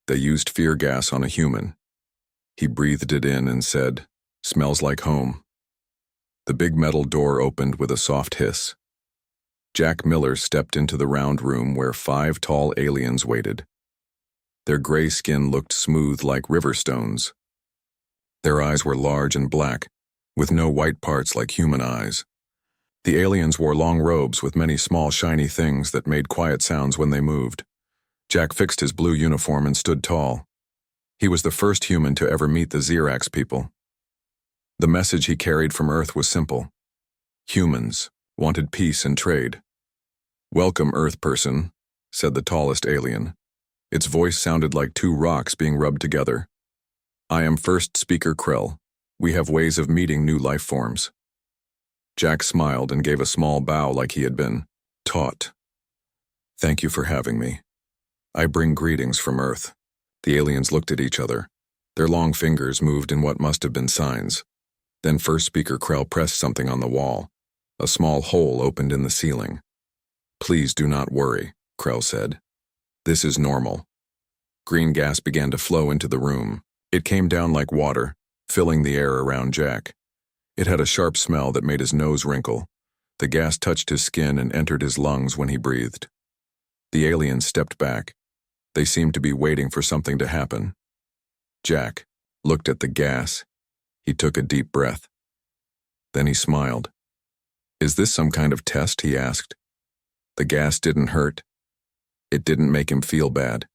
They used fear gas on a human. He breathed it in and said, "Smells like home." The big metal door opened with a soft hiss. Jack Miller stepped into the round room where 5 tall aliens waited. Their gray skin looked smooth like river stones. Their eyes were large and black, with no white parts like human eyes. The aliens wore long robes with many small shiny things that made quiet sounds when they moved. Jack fixed his blue uniform and stood tall. He was the first human to ever meet the Xerax people. The message he carried from Earth was simple. Humans wanted peace and trade. "Welcome, Earth person," said the tallest alien. Its voice sounded like 2 rocks being rubbed together. "I am First Speaker Krell. We have ways of meeting new life forms." Jack smiled and gave a small bow like he had been taught. "Thank you for having me. I bring greetings from Earth." The aliens looked at each other. Their long fingers moved in what must have been signs. Then First Speaker Krell pressed something on the wall. A small hole opened in the ceiling. "Please do not worry," Krell said. "This is normal." Green gas began to flow into the room. It came down like water, filling the air around Jack. It had a sharp smell that made his nose wrinkle. The gas touched his skin and entered his lungs when he breathed. The aliens stepped back. They seemed to be waiting for something to happen. Jack looked at the gas. He took a deep breath. Then he smiled. "Is this some kind of test?" he asked. The gas didn't hurt. It didn't make him feel bad.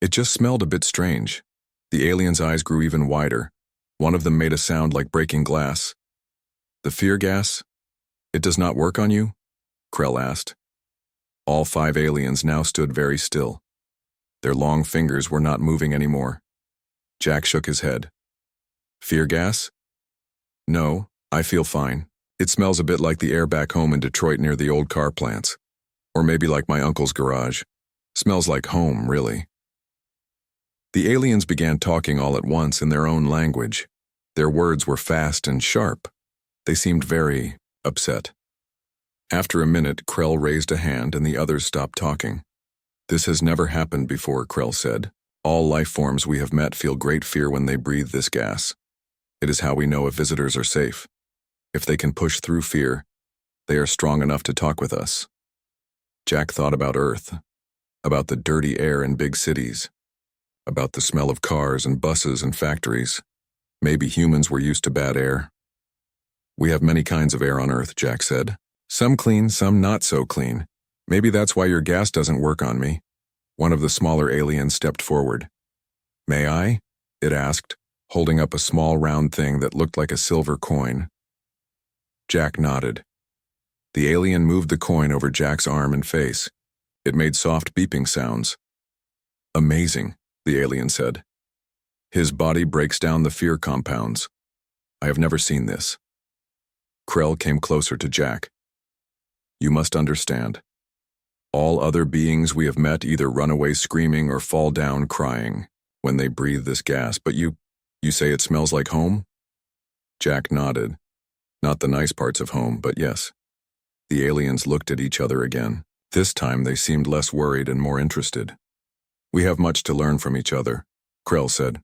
It just smelled a bit strange. The alien's eyes grew even wider. One of them made a sound like breaking glass. "The fear gas? It does not work on you?" Krell asked. All 5 aliens now stood very still. Their long fingers were not moving anymore. Jack shook his head. "Fear gas? No, I feel fine. It smells a bit like the air back home in Detroit near the old car plants. Or maybe like my uncle's garage. Smells like home, really." The aliens began talking all at once in their own language. Their words were fast and sharp. They seemed very upset. After a minute, Krell raised a hand and the others stopped talking. "This has never happened before," Krell said. "All life forms we have met feel great fear when they breathe this gas. It is how we know if visitors are safe. If they can push through fear, they are strong enough to talk with us." Jack thought about Earth, about the dirty air in big cities, about the smell of cars and buses and factories. Maybe humans were used to bad air. "We have many kinds of air on Earth," Jack said. "Some clean, some not so clean. Maybe that's why your gas doesn't work on me." One of the smaller aliens stepped forward. "May I?" it asked, holding up a small round thing that looked like a silver coin. Jack nodded. The alien moved the coin over Jack's arm and face. It made soft beeping sounds. "Amazing," the alien said. "His body breaks down the fear compounds. I have never seen this." Krell came closer to Jack. "You must understand. All other beings we have met either run away screaming or fall down crying when they breathe this gas, but you say it smells like home?" Jack nodded. Not the nice parts of home, but yes. The aliens looked at each other again. This time they seemed less worried and more interested. "We have much to learn from each other," Krell said.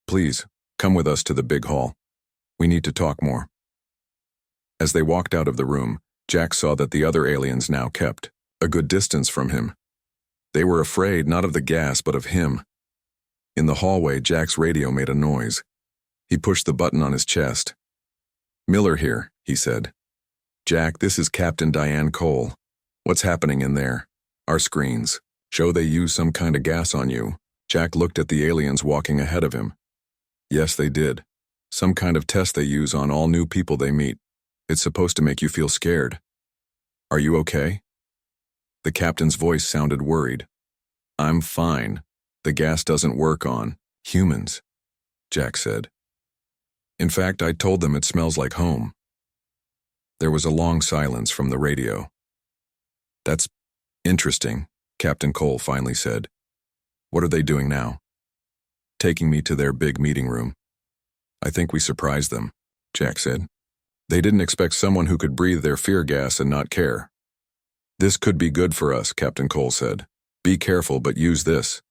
"Please, come with us to the big hall. We need to talk more." As they walked out of the room, Jack saw that the other aliens now kept a good distance from him. They were afraid not of the gas but of him. In the hallway, Jack's radio made a noise. He pushed the button on his chest. "Miller here," he said. "Jack, this is Captain Diane Cole. What's happening in there? Our screens show they use some kind of gas on you." Jack looked at the aliens walking ahead of him. "Yes, they did. Some kind of test they use on all new people they meet. It's supposed to make you feel scared. Are you okay?" The captain's voice sounded worried. "I'm fine. The gas doesn't work on humans," Jack said. "In fact, I told them it smells like home." There was a long silence from the radio. "That's interesting," Captain Cole finally said. "What are they doing now?" "Taking me to their big meeting room. I think we surprised them," Jack said. "They didn't expect someone who could breathe their fear gas and not care." "This could be good for us," Captain Cole said. "Be careful, but use this.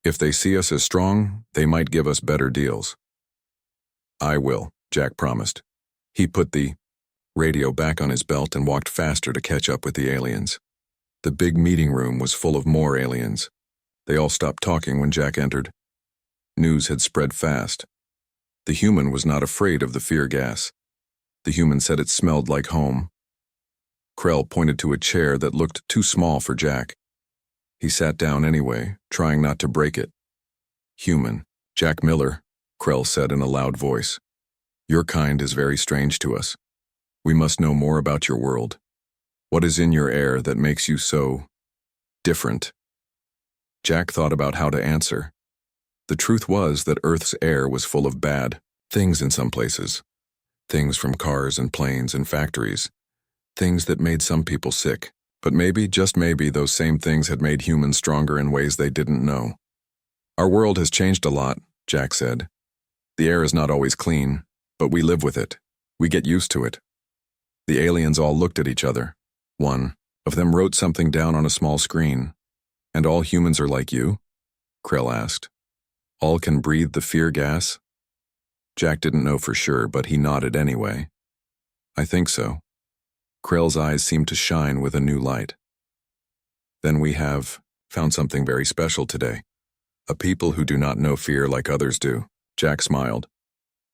If they see us as strong, they might give us better deals. I will, Jack promised. He put the radio back on his belt and walked faster to catch up with the aliens. The big meeting room was full of more aliens. They all stopped talking when Jack entered. News had spread fast. The human was not afraid of the fear gas. The human said it smelled like home. Krell pointed to a chair that looked too small for Jack. He sat down anyway, trying not to break it. Human, Jack Miller, Krell said in a loud voice. Your kind is very strange to us. We must know more about your world. What is in your air that makes you so different? Jack thought about how to answer. The truth was that Earth's air was full of bad things in some places. Things from cars and planes and factories. Things that made some people sick. But maybe, just maybe, those same things had made humans stronger in ways they didn't know. Our world has changed a lot, Jack said. The air is not always clean, but we live with it. We get used to it. The aliens all looked at each other. One of them wrote something down on a small screen. And all humans are like you? Krell asked. All can breathe the fear gas? Jack didn't know for sure, but he nodded anyway. I think so. Krell's eyes seemed to shine with a new light. Then we have found something very special today. A people who do not know fear like others do. Jack smiled.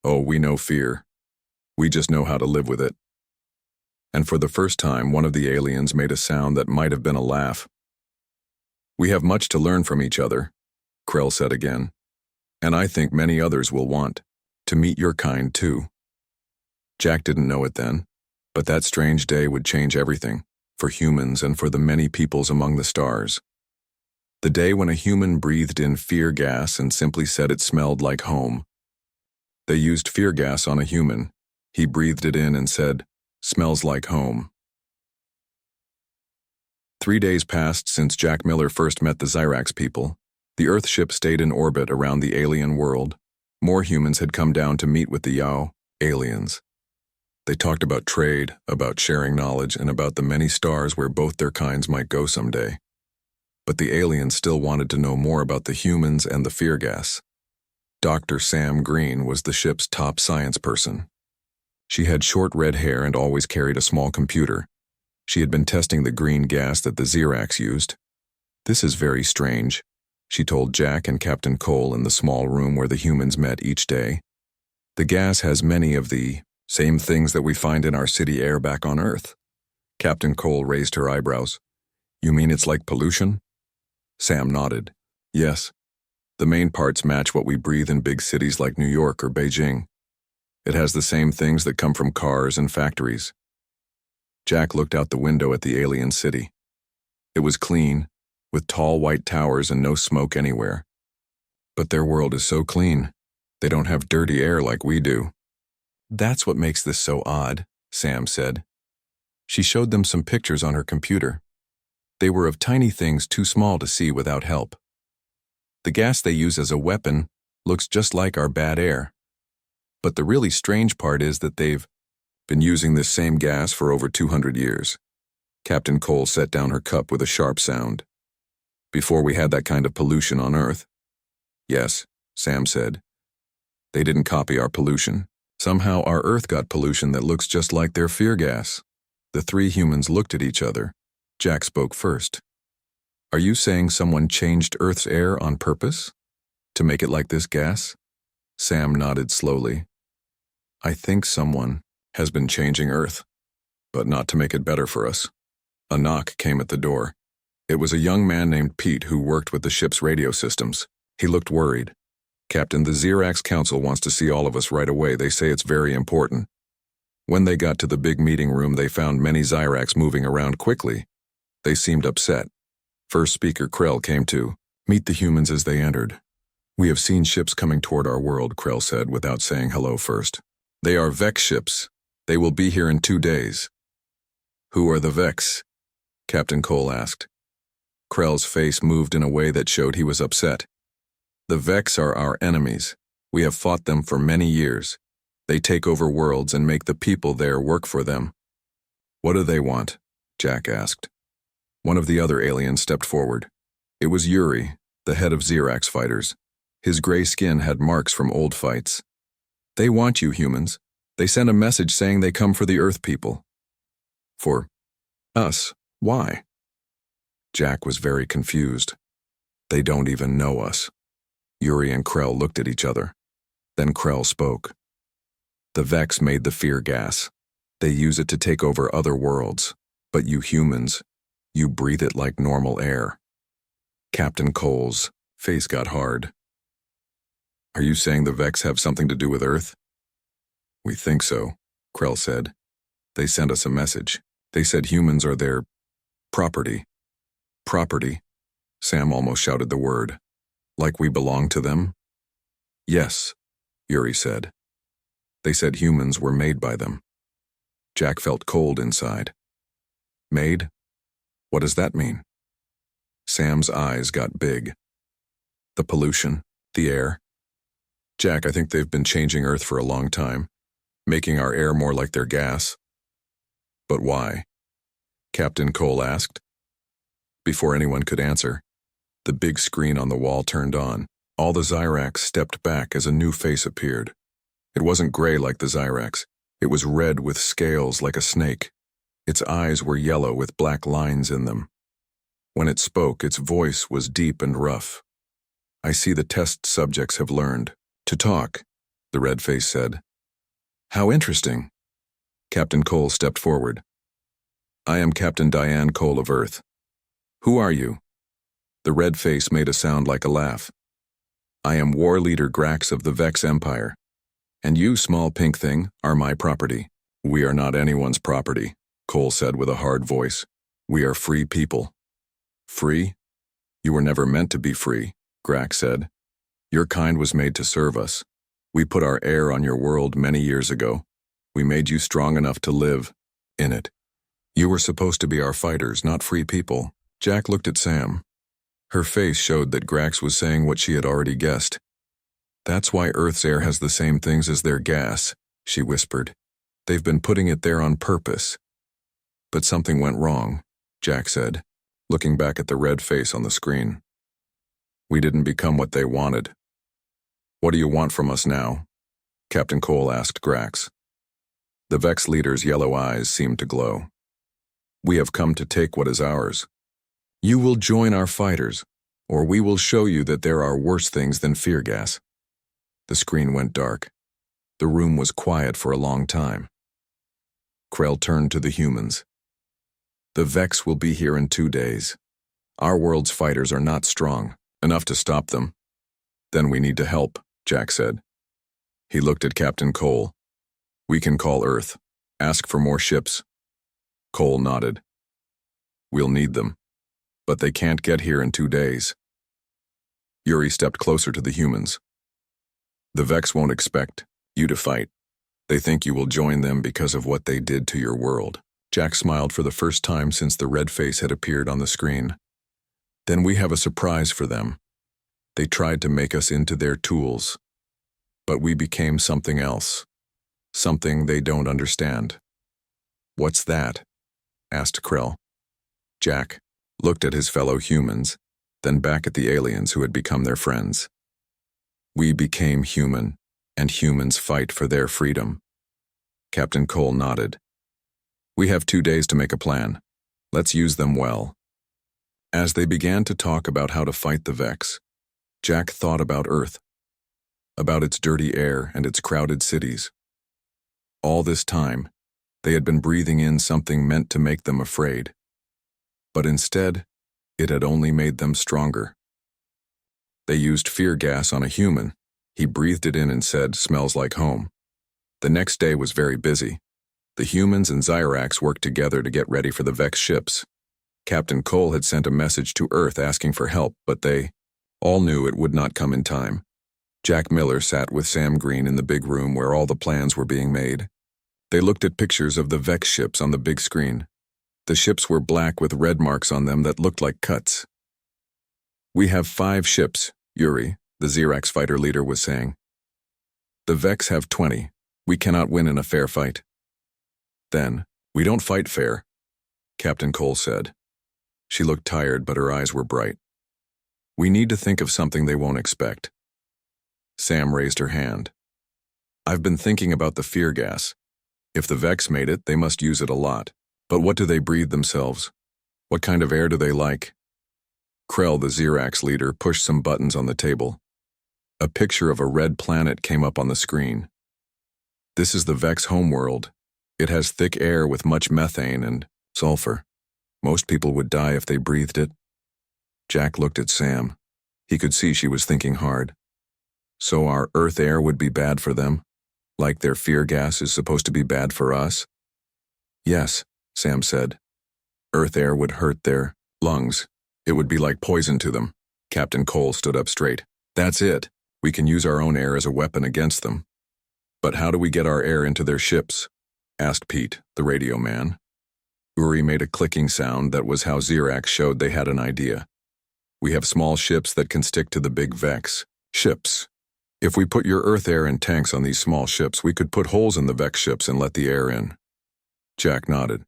Oh, we know fear. We just know how to live with it. And for the first time, one of the aliens made a sound that might have been a laugh. We have much to learn from each other, Krell said again. And I think many others will want to meet your kind too. Jack didn't know it then, but that strange day would change everything, for humans and for the many peoples among the stars. The day when a human breathed in fear gas and simply said it smelled like home. They used fear gas on a human. He breathed it in and said, smells like home. 3 days passed since Jack Miller first met the Xyrax people. The Earth ship stayed in orbit around the alien world. More humans had come down to meet with the Yao aliens. They talked about trade, about sharing knowledge, and about the many stars where both their kinds might go someday. But the aliens still wanted to know more about the humans and the fear gas. Dr. Sam Green was the ship's top science person. She had short red hair and always carried a small computer. She had been testing the green gas that the Xyrax used. This is very strange, she told Jack and Captain Cole in the small room where the humans met each day. The gas has many of the same things that we find in our city air back on Earth. Captain Cole raised her eyebrows. You mean it's like pollution? Sam nodded. Yes. The main parts match what we breathe in big cities like New York or Beijing. It has the same things that come from cars and factories. Jack looked out the window at the alien city. It was clean, with tall white towers and no smoke anywhere. But their world is so clean. They don't have dirty air like we do. That's what makes this so odd, Sam said. She showed them some pictures on her computer. They were of tiny things too small to see without help. The gas they use as a weapon looks just like our bad air. But the really strange part is that they've been using this same gas for over 200 years. Captain Cole set down her cup with a sharp sound. Before we had that kind of pollution on Earth. Yes, Sam said. They didn't copy our pollution. Somehow our Earth got pollution that looks just like their fear gas. The three humans looked at each other. Jack spoke first. Are you saying someone changed Earth's air on purpose? To make it like this gas? Sam nodded slowly. I think someone has been changing Earth, but not to make it better for us. A knock came at the door. It was a young man named Pete who worked with the ship's radio systems. He looked worried. Captain, the Xyrax Council wants to see all of us right away. They say it's very important. When they got to the big meeting room, they found many Xyrax moving around quickly. They seemed upset. First speaker Krell came to meet the humans as they entered. We have seen ships coming toward our world, Krell said without saying hello first. They are Vex ships. They will be here in 2 days. Who are the Vex? Captain Cole asked. Krell's face moved in a way that showed he was upset. The Vex are our enemies. We have fought them for many years. They take over worlds and make the people there work for them. What do they want? Jack asked. One of the other aliens stepped forward. It was Yuri, the head of Xerax fighters. His gray skin had marks from old fights. "They want you, humans. They sent a message saying they come for the Earth people." "For us? Why?" Jack was very confused. "They don't even know us." Yuri and Krell looked at each other. Then Krell spoke. "The Vex made the fear gas. They use it to take over other worlds. But you humans, you breathe it like normal air." Captain Cole's face got hard. "Are you saying the Vex have something to do with Earth?" "We think so," Krell said. "They sent us a message. They said humans are their property." "Property?" Sam almost shouted the word. "Like we belong to them?" "Yes," Yuri said. "They said humans were made by them." Jack felt cold inside. "Made? What does that mean?" Sam's eyes got big. "The pollution, the air." "Jack, I think they've been changing Earth for a long time, making our air more like their gas." "But why?" Captain Cole asked. Before anyone could answer, the big screen on the wall turned on. All the Xerax stepped back as a new face appeared. It wasn't gray like the Xerax. It was red with scales like a snake. Its eyes were yellow with black lines in them. When it spoke, its voice was deep and rough. "I see the test subjects have learned to talk," the red face said. "How interesting." Captain Cole stepped forward. "I am Captain Diane Cole of Earth. Who are you?" The red face made a sound like a laugh. "I am War Leader Grax of the Vex Empire. And you, small pink thing, are my property." "We are not anyone's property," Cole said with a hard voice. "We are free people." "Free? You were never meant to be free," Grax said. "Your kind was made to serve us. We put our air on your world many years ago. We made you strong enough to live in it. You were supposed to be our fighters, not free people." Jack looked at Sam. Her face showed that Grax was saying what she had already guessed. "That's why Earth's air has the same things as their gas," she whispered. "They've been putting it there on purpose." "But something went wrong," Jack said, looking back at the red face on the screen. "We didn't become what they wanted." "What do you want from us now?" Captain Cole asked Grax. The Vex leader's yellow eyes seemed to glow. "We have come to take what is ours. You will join our fighters, or we will show you that there are worse things than fear gas." The screen went dark. The room was quiet for a long time. Krell turned to the humans. "The Vex will be here in 2 days. Our world's fighters are not strong enough to stop them." "Then we need to help," Jack said. He looked at Captain Cole. "We can call Earth. Ask for more ships." Cole nodded. "We'll need them. But they can't get here in 2 days." Yuri stepped closer to the humans. "The Vex won't expect you to fight. They think you will join them because of what they did to your world." Jack smiled for the first time since the red face had appeared on the screen. "Then we have a surprise for them. They tried to make us into their tools. But we became something else. Something they don't understand." "What's that?" asked Krell. Jack looked at his fellow humans, then back at the aliens who had become their friends. "We became human, and humans fight for their freedom." Captain Cole nodded. "We have 2 days to make a plan. Let's use them well." As they began to talk about how to fight the Vex, Jack thought about Earth, about its dirty air and its crowded cities. All this time, they had been breathing in something meant to make them afraid. But instead, it had only made them stronger. They used fear gas on a human. He breathed it in and said, "Smells like home." The next day was very busy. The humans and Xerax worked together to get ready for the Vex ships. Captain Cole had sent a message to Earth asking for help, but they all knew it would not come in time. Jack Miller sat with Sam Green in the big room where all the plans were being made. They looked at pictures of the Vex ships on the big screen. The ships were black with red marks on them that looked like cuts. "We have 5 ships, Yuri," the Xerax fighter leader was saying. "The Vex have 20. We cannot win in a fair fight." "Then, we don't fight fair," Captain Cole said. She looked tired, but her eyes were bright. We need to think of something they won't expect. Sam raised her hand. I've been thinking about the fear gas. If the Vex made it, they must use it a lot. But what do they breathe themselves? What kind of air do they like? Krell, the Xerax leader, pushed some buttons on the table. A picture of a red planet came up on the screen. This is the Vex homeworld. It has thick air with much methane and sulfur. Most people would die if they breathed it. Jack looked at Sam. He could see she was thinking hard. So our Earth air would be bad for them, like their fear gas is supposed to be bad for us? Yes, Sam said. Earth air would hurt their lungs. It would be like poison to them. Captain Cole stood up straight. That's it. We can use our own air as a weapon against them. But how do we get our air into their ships? Asked Pete, the radio man. Uri made a clicking sound that was how Xerax showed they had an idea. We have small ships that can stick to the big Vex. Ships. If we put your Earth air in tanks on these small ships, we could put holes in the Vex ships and let the air in. Jack nodded.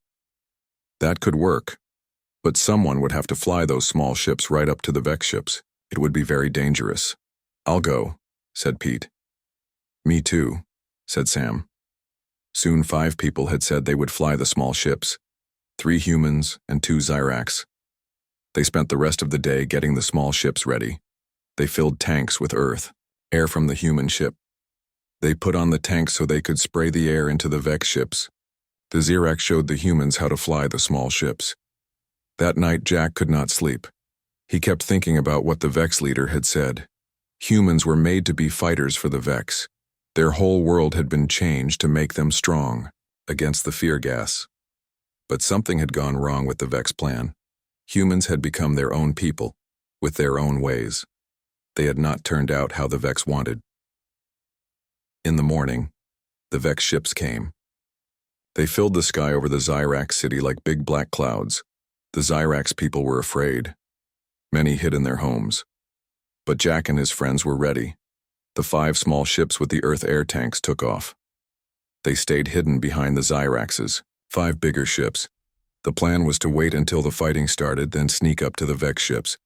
That could work. But someone would have to fly those small ships right up to the Vex ships. It would be very dangerous. I'll go, said Pete. Me too, said Sam. Soon 5 people had said they would fly the small ships. 3 humans and 2 Xerax. They spent the rest of the day getting the small ships ready. They filled tanks with earth, air from the human ship. They put on the tanks so they could spray the air into the Vex ships. The Xerax showed the humans how to fly the small ships. That night Jack could not sleep. He kept thinking about what the Vex leader had said. Humans were made to be fighters for the Vex. Their whole world had been changed to make them strong against the fear gas. But something had gone wrong with the Vex plan. Humans had become their own people, with their own ways. They had not turned out how the Vex wanted. In the morning, the Vex ships came. They filled the sky over the Xerax city like big black clouds. The Xerax people were afraid. Many hid in their homes. But Jack and his friends were ready. The 5 small ships with the Earth air tanks took off. They stayed hidden behind the Xeraxes, 5 bigger ships. The plan was to wait until the fighting started, then sneak up to the Vex ships.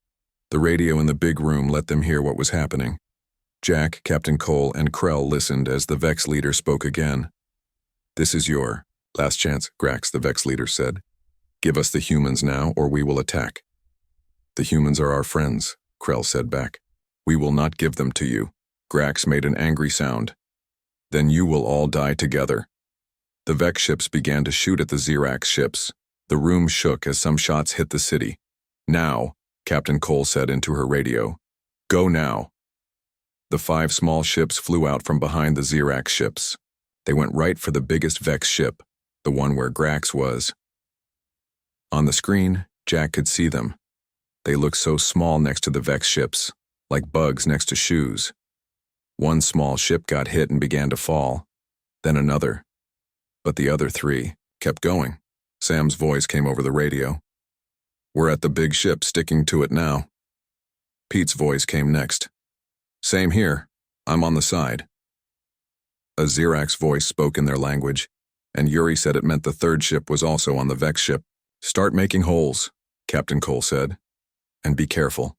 The radio in the big room let them hear what was happening. Jack, Captain Cole, and Krell listened as the Vex leader spoke again. This is your last chance, Grax, the Vex leader said. Give us the humans now, or we will attack. The humans are our friends, Krell said back. We will not give them to you. Grax made an angry sound. Then you will all die together. The Vex ships began to shoot at the Xerax ships. The room shook as some shots hit the city. Now, Captain Cole said into her radio. Go now. The 5 small ships flew out from behind the Xerax ships. They went right for the biggest Vex ship, the one where Grax was. On the screen, Jack could see them. They looked so small next to the Vex ships, like bugs next to shoes. One small ship got hit and began to fall, then another. But the other 3 kept going. Sam's voice came over the radio. We're at the big ship, sticking to it now. Pete's voice came next. Same here. I'm on the side. A Xerax voice spoke in their language, and Yuri said it meant the 3rd ship was also on the Vex ship. Start making holes, Captain Cole said, and be careful.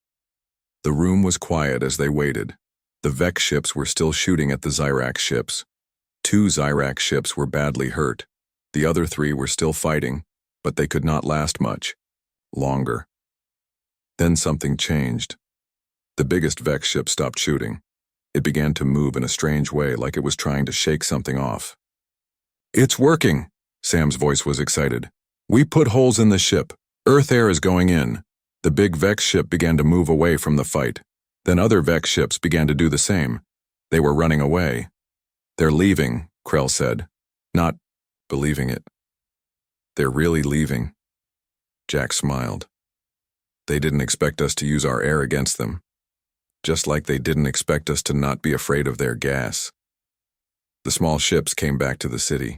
The room was quiet as they waited. The Vex ships were still shooting at the Xerax ships. 2 Xerax ships were badly hurt. The other 3 were still fighting, but they could not last much longer. Then something changed. The biggest Vex ship stopped shooting. It began to move in a strange way, like it was trying to shake something off. It's working, Sam's voice was excited. We put holes in the ship. Earth air is going in. The big Vex ship began to move away from the fight. Then other Vex ships began to do the same. They were running away. They're leaving, Krell said, not believing it. They're really leaving. Jack smiled. They didn't expect us to use our air against them, just like they didn't expect us to not be afraid of their gas. The small ships came back to the city.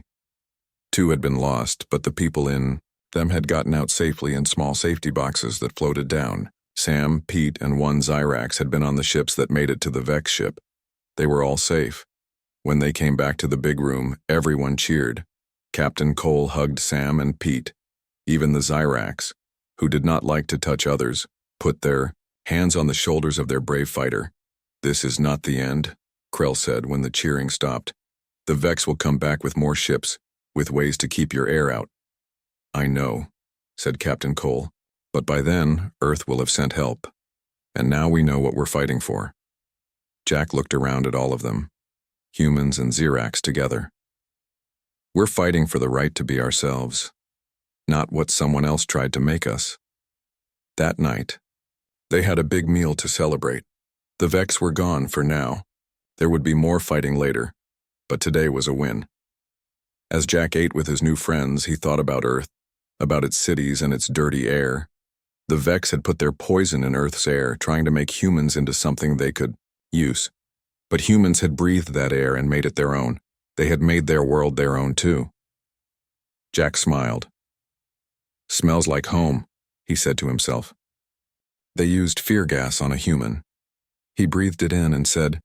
2 had been lost, but the people in them had gotten out safely in small safety boxes that floated down. Sam, Pete, and 1 Xerax had been on the ships that made it to the Vex ship. They were all safe. When they came back to the big room, everyone cheered. Captain Cole hugged Sam and Pete. Even the Xerax, who did not like to touch others, put their hands on the shoulders of their brave fighter. "This is not the end," Krell said when the cheering stopped. "The Vex will come back with more ships, with ways to keep your air out." "I know," said Captain Cole, "but by then, Earth will have sent help. And now we know what we're fighting for." Jack looked around at all of them, humans and Xerax together. "We're fighting for the right to be ourselves, not what someone else tried to make us." That night, they had a big meal to celebrate. The Vex were gone for now. There would be more fighting later, but today was a win. As Jack ate with his new friends, he thought about Earth, about its cities and its dirty air. The Vex had put their poison in Earth's air, trying to make humans into something they could use. But humans had breathed that air and made it their own. They had made their world their own too. Jack smiled. "Smells like home," he said to himself. They used fear gas on a human. He breathed it in and said,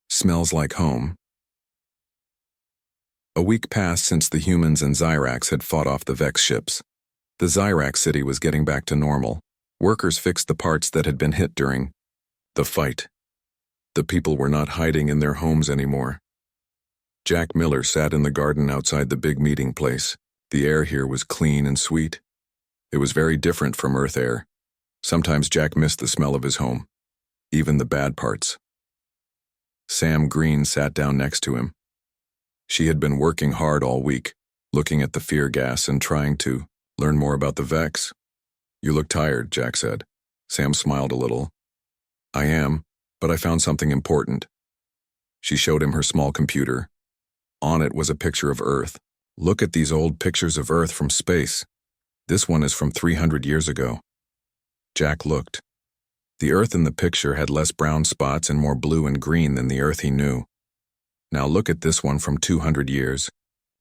"Smells like home." A week passed since the humans and Xerax had fought off the Vex ships. The Xerax city was getting back to normal. Workers fixed the parts that had been hit during the fight. The people were not hiding in their homes anymore. Jack Miller sat in the garden outside the big meeting place. The air here was clean and sweet. It was very different from Earth air. Sometimes Jack missed the smell of his home, even the bad parts. Sam Green sat down next to him. She had been working hard all week, looking at the fear gas and trying to learn more about the Vex. "You look tired," Jack said. Sam smiled a little. "I am, but I found something important." She showed him her small computer. On it was a picture of Earth. "Look at these old pictures of Earth from space. This one is from 300 years ago. Jack looked. The Earth in the picture had less brown spots and more blue and green than the Earth he knew. "Now look at this one from 200 years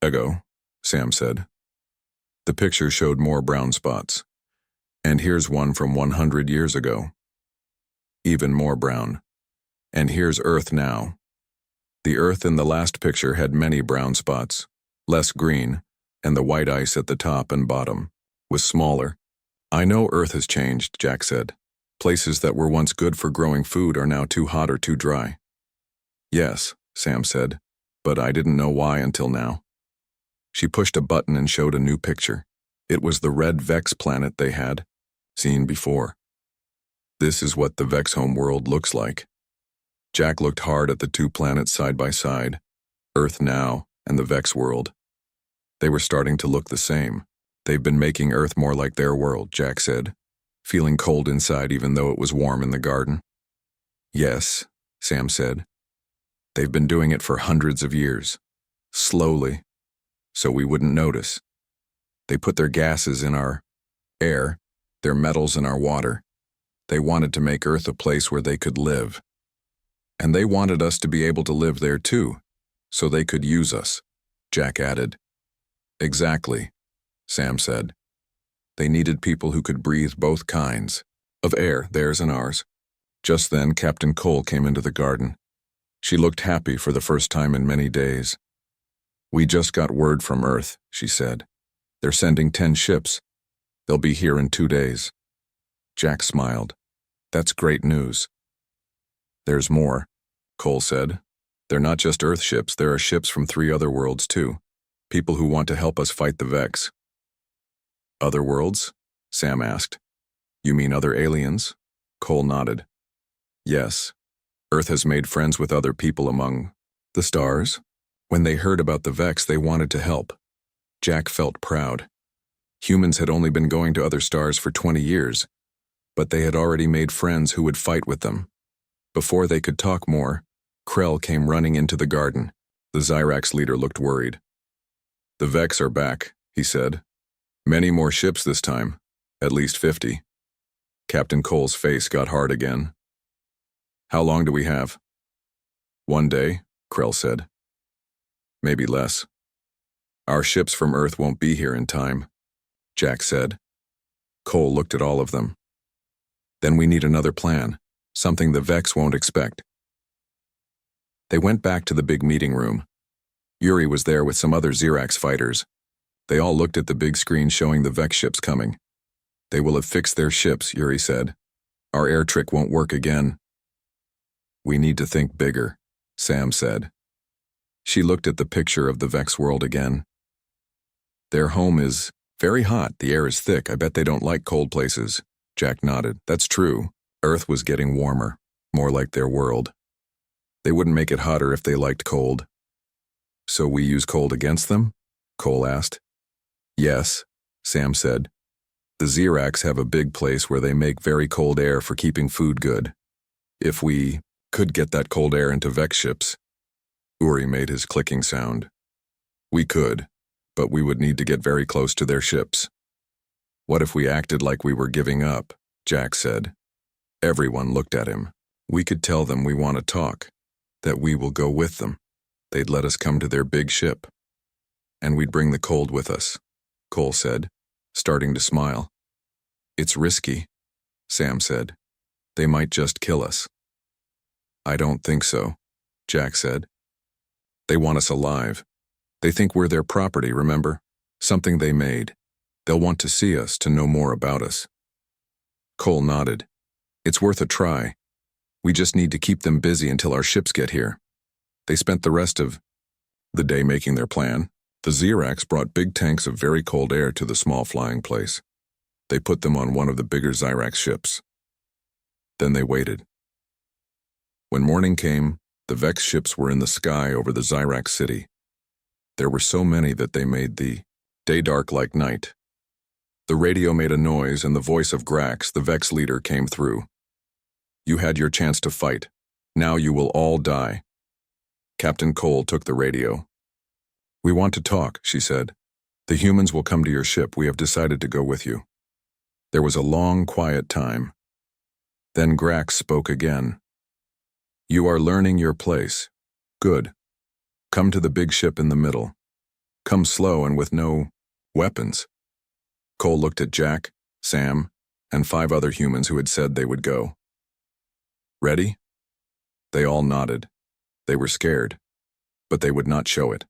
ago," Sam said. The picture showed more brown spots. "And here's one from 100 years ago. Even more brown. And here's Earth now." The Earth in the last picture had many brown spots, less green, and the white ice at the top and bottom was smaller. "I know Earth has changed," Jack said. "Places that were once good for growing food are now too hot or too dry." "Yes," Sam said, "but I didn't know why until now." She pushed a button and showed a new picture. It was the red Vex planet they had seen before. "This is what the Vex home world looks like." Jack looked hard at the two planets side by side, Earth now and the Vex world. They were starting to look the same. "They've been making Earth more like their world," Jack said, feeling cold inside even though it was warm in the garden. "Yes," Sam said. "They've been doing it for hundreds of years. Slowly, so we wouldn't notice. They put their gases in our air, their metals in our water. They wanted to make Earth a place where they could live. And they wanted us to be able to live there too, so they could use us," Jack added. "Exactly," Sam said. "They needed people who could breathe both kinds of air, theirs and ours." Just then, Captain Cole came into the garden. She looked happy for the first time in many days. "We just got word from Earth," she said. "They're sending 10 ships. They'll be here in 2 days." Jack smiled. "That's great news." "There's more," Cole said. "They're not just Earth ships, there are ships from 3 other worlds too. People who want to help us fight the Vex." "Other worlds?" Sam asked. "You mean other aliens?" Cole nodded. "Yes. Earth has made friends with other people among the stars. When they heard about the Vex, they wanted to help." Jack felt proud. Humans had only been going to other stars for 20 years, but they had already made friends who would fight with them. Before they could talk more, Krell came running into the garden. The Xerax leader looked worried. "The Vex are back," he said. "Many more ships this time, at least 50. Captain Cole's face got hard again. "How long do we have?" "1 day," Krell said. "Maybe less. Our ships from Earth won't be here in time," Jack said. Cole looked at all of them. "Then we need another plan, something the Vex won't expect." They went back to the big meeting room. Yuri was there with some other Xerax fighters. They all looked at the big screen showing the Vex ships coming. "They will have fixed their ships," Yuri said. Our air trick won't work again. We need to think bigger, Sam said. She looked at the picture of the Vex world again. Their home is very hot. The air is thick. I bet they don't like cold places. Jack nodded. That's true. Earth was getting warmer, more like their world. They wouldn't make it hotter if they liked cold. So we use cold against them? Cole asked. Yes, Sam said. The Xerax have a big place where they make very cold air for keeping food good. If we could get that cold air into Vex ships. Uri made his clicking sound. We could, but we would need to get very close to their ships. What if we acted like we were giving up? Jack said. Everyone looked at him. We could tell them we want to talk, that we will go with them. They'd let us come to their big ship. And we'd bring the cold with us, Cole said, starting to smile. It's risky, Sam said. They might just kill us. I don't think so, Jack said. They want us alive. They think we're their property, remember? Something they made. They'll want to see us to know more about us. Cole nodded. It's worth a try. We just need to keep them busy until our ships get here. They spent the rest of the day making their plan. The Xerax brought big tanks of very cold air to the small flying place. They put them on one of the bigger Xerax ships. Then they waited. When morning came, the Vex ships were in the sky over the Xerax city. There were so many that they made the day dark like night. The radio made a noise and the voice of Grax, the Vex leader, came through. You had your chance to fight. Now you will all die. Captain Cole took the radio. We want to talk, she said. The humans will come to your ship. We have decided to go with you. There was a long, quiet time. Then Grax spoke again. You are learning your place. Good. Come to the big ship in the middle. Come slow and with no weapons. Cole looked at Jack, Sam, and 5 other humans who had said they would go. Ready? They all nodded. They were scared, but they would not show it.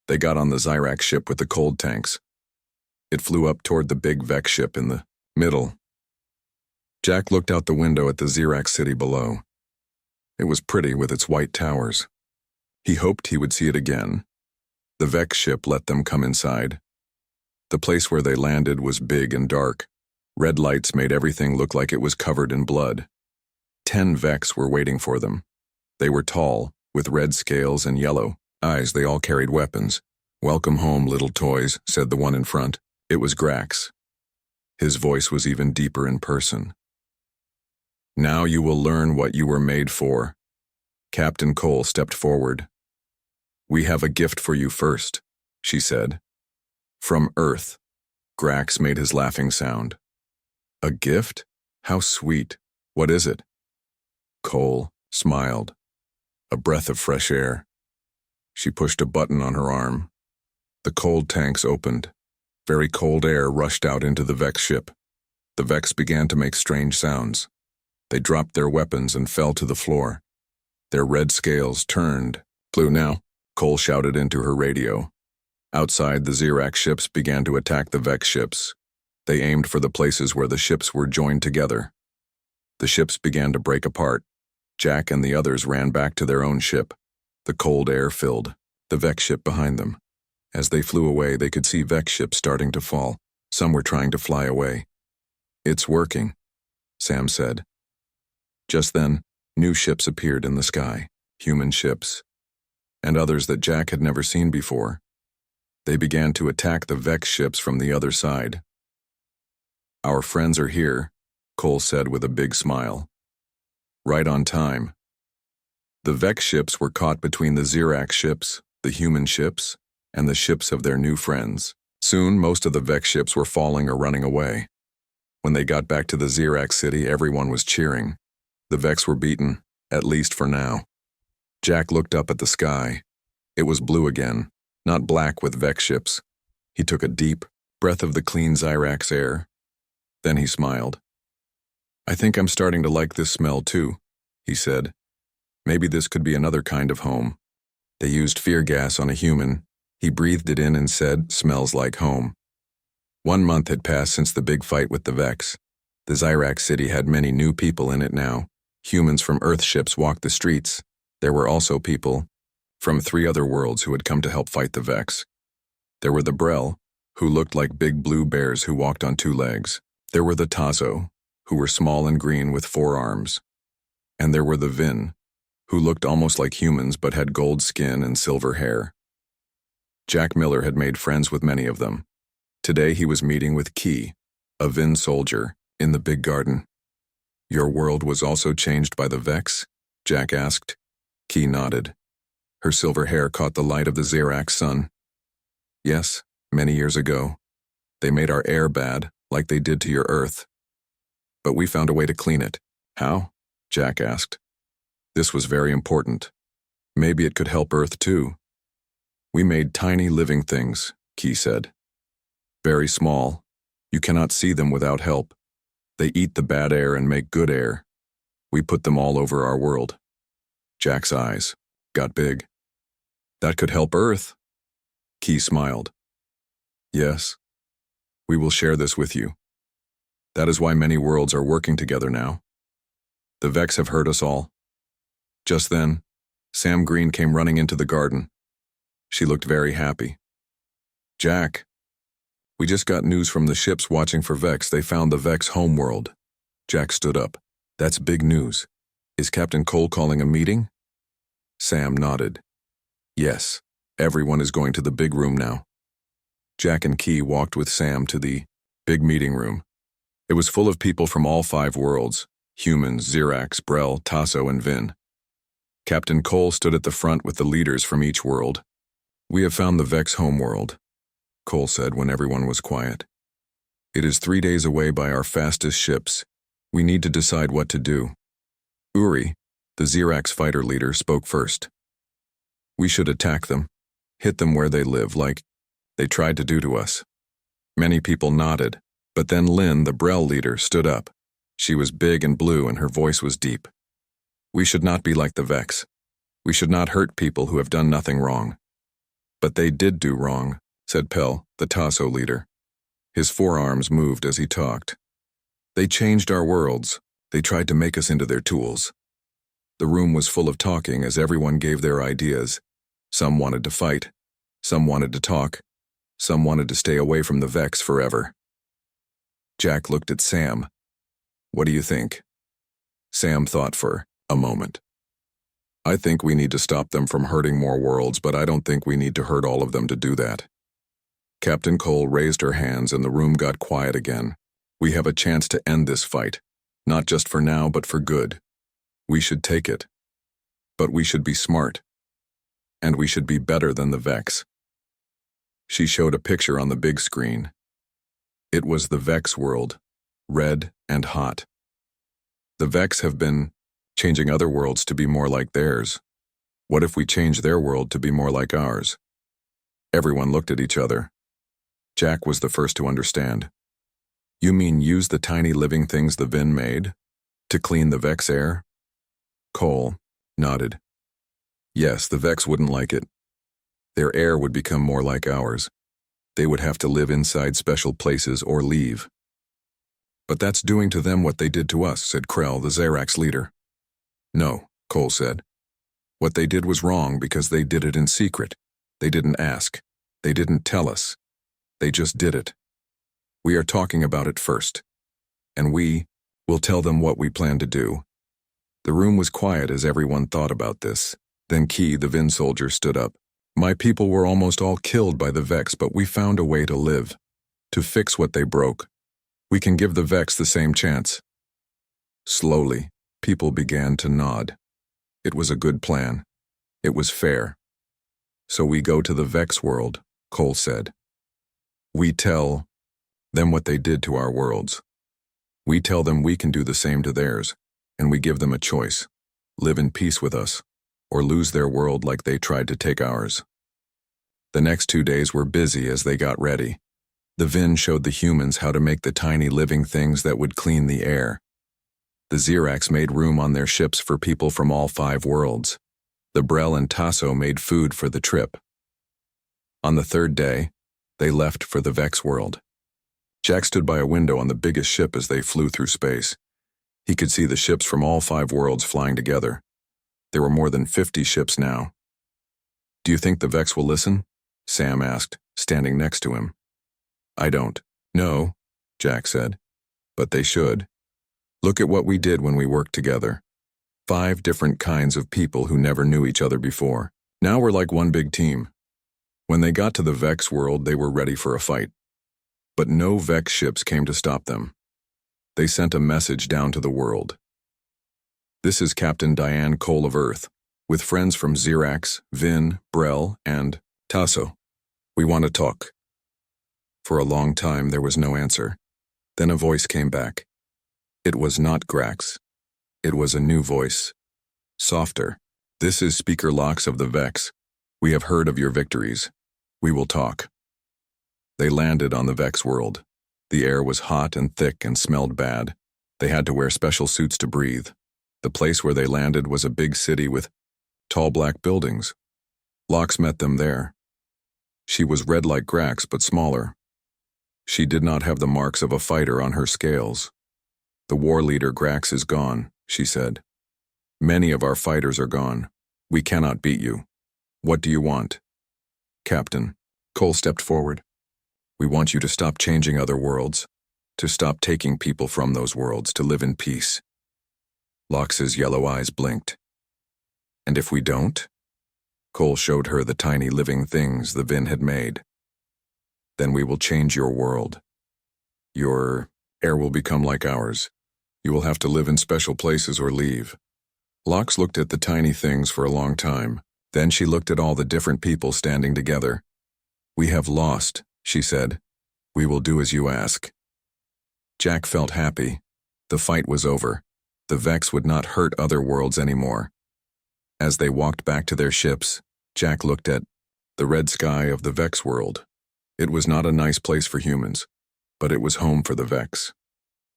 They got on the Xerax ship with the cold tanks. It flew up toward the big Vex ship in the middle. Jack looked out the window at the Xerax city below. It was pretty with its white towers. He hoped he would see it again. The Vex ship let them come inside. The place where they landed was big and dark. Red lights made everything look like it was covered in blood. 10 Vex were waiting for them. They were tall, with red scales and yellow eyes. They all carried weapons. Welcome home, little toys, said the one in front. It was Grax. His voice was even deeper in person. Now you will learn what you were made for. Captain Cole stepped forward. We have a gift for you first, she said. From Earth. Grax made his laughing sound. A gift? How sweet. What is it? Cole smiled. A breath of fresh air. She pushed a button on her arm. The cold tanks opened. Very cold air rushed out into the Vex ship. The Vex began to make strange sounds. They dropped their weapons and fell to the floor. Their red scales turned blue now, Cole shouted into her radio. Outside, the Xerax ships began to attack the Vex ships. They aimed for the places where the ships were joined together. The ships began to break apart. Jack and the others ran back to their own ship. The cold air filled the Vex ship behind them. As they flew away, they could see Vex ships starting to fall. Some were trying to fly away. It's working, Sam said. Just then, new ships appeared in the sky, human ships, and others that Jack had never seen before. They began to attack the Vex ships from the other side. Our friends are here, Cole said with a big smile. Right on time. The Vex ships were caught between the Xerax ships, the human ships, and the ships of their new friends. Soon, most of the Vex ships were falling or running away. When they got back to the Xerax city, everyone was cheering. The Vex were beaten, at least for now. Jack looked up at the sky. It was blue again, not black with Vex ships. He took a deep breath of the clean Xerax air. Then he smiled. I think I'm starting to like this smell too, he said. Maybe this could be another kind of home. They used fear gas on a human. He breathed it in and said, smells like home. 1 month had passed since the big fight with the Vex. The Zyrax city had many new people in it now. Humans from Earth ships walked the streets. There were also people from 3 other worlds who had come to help fight the Vex. There were the Brel, who looked like big blue bears who walked on 2 legs. There were the Tazo, who were small and green with 4 arms. And there were the Vin, who looked almost like humans but had gold skin and silver hair. Jack Miller had made friends with many of them. Today he was meeting with Key, a Vin soldier, in the big garden. "Your world was also changed by the Vex?" Jack asked. Key nodded. Her silver hair caught the light of the Zyrax sun. "Yes, many years ago. They made our air bad, like they did to your Earth. But we found a way to clean it." "How?" Jack asked. "This was very important. Maybe it could help Earth too." "We made tiny living things," Key said. "Very small. You cannot see them without help. They eat the bad air and make good air. We put them all over our world." Jack's eyes got big. "That could help Earth." Key smiled. "Yes. We will share this with you. That is why many worlds are working together now. The Vex have hurt us all." Just then, Sam Green came running into the garden. She looked very happy. "Jack, we just got news from the ships watching for Vex. They found the Vex homeworld." Jack stood up. "That's big news. Is Captain Cole calling a meeting?" Sam nodded. "Yes, everyone is going to the big room now." Jack and Key walked with Sam to the big meeting room. It was full of people from all 5 worlds: humans, Zyrax, Brel, Tasso, and Vin. Captain Cole stood at the front with the leaders from each world. "We have found the Vex homeworld," Cole said when everyone was quiet. "It is 3 days away by our fastest ships. We need to decide what to do." Uri, the Zyrax fighter leader, spoke first. "We should attack them, hit them where they live, like they tried to do to us." Many people nodded, but then Lynn, the Brel leader, stood up. She was big and blue and her voice was deep. "We should not be like the Vex. We should not hurt people who have done nothing wrong." "But they did do wrong," said Pell, the Tasso leader. His forearms moved as he talked. "They changed our worlds. They tried to make us into their tools." The room was full of talking as everyone gave their ideas. Some wanted to fight. Some wanted to talk. Some wanted to stay away from the Vex forever. Jack looked at Sam. "What do you think?" Sam thought for a moment. "I think we need to stop them from hurting more worlds, but I don't think we need to hurt all of them to do that." Captain Cole raised her hands and the room got quiet again. "We have a chance to end this fight, not just for now but for good. We should take it. But we should be smart. And we should be better than the Vex." She showed a picture on the big screen. It was the Vex world, red and hot. The Vex have been changing other worlds to be more like theirs. What if we change their world to be more like ours? Everyone looked at each other. Jack was the first to understand. "You mean use the tiny living things the Vin made to clean the Vex air?" Cole nodded. "Yes, the Vex wouldn't like it. Their air would become more like ours. They would have to live inside special places or leave." "But that's doing to them what they did to us," said Krell, the Zyrax leader. "No," Cole said. "What they did was wrong because they did it in secret. They didn't ask. They didn't tell us. They just did it. We are talking about it first. And we will tell them what we plan to do." The room was quiet as everyone thought about this. Then Key, the Vin soldier, stood up. "My people were almost all killed by the Vex, but we found a way to live, to fix what they broke. We can give the Vex the same chance." Slowly, people began to nod. It was a good plan. It was fair. "So we go to the Vex world," Cole said. "We tell them what they did to our worlds. We tell them we can do the same to theirs, and we give them a choice: live in peace with us, or lose their world like they tried to take ours." The next 2 days were busy as they got ready. The Vin showed the humans how to make the tiny living things that would clean the air. The Zyrax made room on their ships for people from all 5 worlds. The Brel and Tasso made food for the trip. On the 3rd day, they left for the Vex world. Jack stood by a window on the biggest ship as they flew through space. He could see the ships from all 5 worlds flying together. There were more than 50 ships now. "Do you think the Vex will listen?" Sam asked, standing next to him. "I don't." "No," Jack said. "But they should. Look at what we did when we worked together. 5 different kinds of people who never knew each other before. Now we're like one big team." When they got to the Vex world, they were ready for a fight. But no Vex ships came to stop them. They sent a message down to the world. "This is Captain Diane Cole of Earth, with friends from Xerax, Vin, Brel, and Tasso. We want to talk." For a long time there was no answer. Then a voice came back. It was not Grax. It was a new voice. Softer. "This is Speaker Lox of the Vex. We have heard of your victories. We will talk." They landed on the Vex world. The air was hot and thick and smelled bad. They had to wear special suits to breathe. The place where they landed was a big city with tall black buildings. Lox met them there. She was red like Grax, but smaller. She did not have the marks of a fighter on her scales. "The war leader Grax is gone," she said. "Many of our fighters are gone. We cannot beat you. What do you want?" "Captain," Cole stepped forward. "We want you to stop changing other worlds, to stop taking people from those worlds, to live in peace." Lox's yellow eyes blinked. "And if we don't?" Cole showed her the tiny living things the Vin had made. "Then we will change your world. Your air will become like ours. You will have to live in special places or leave." Lox looked at the tiny things for a long time. Then she looked at all the different people standing together. "We have lost," she said. "We will do as you ask." Jack felt happy. The fight was over. The Vex would not hurt other worlds anymore. As they walked back to their ships, Jack looked at the red sky of the Vex world. It was not a nice place for humans, but it was home for the Vex.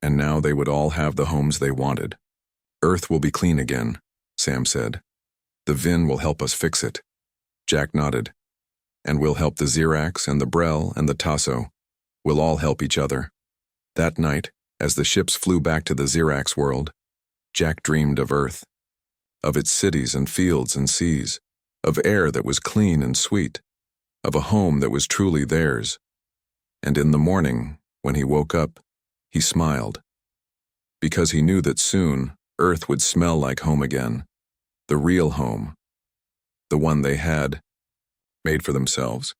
And now they would all have the homes they wanted. "Earth will be clean again," Sam said. "The Vin will help us fix it." Jack nodded. "And we'll help the Xerax and the Brel and the Tasso. We'll all help each other." That night, as the ships flew back to the Xerax world, Jack dreamed of Earth, of its cities and fields and seas, of air that was clean and sweet, of a home that was truly theirs. And in the morning, when he woke up, he smiled, because he knew that soon Earth would smell like home again, the real home, the one they had made for themselves.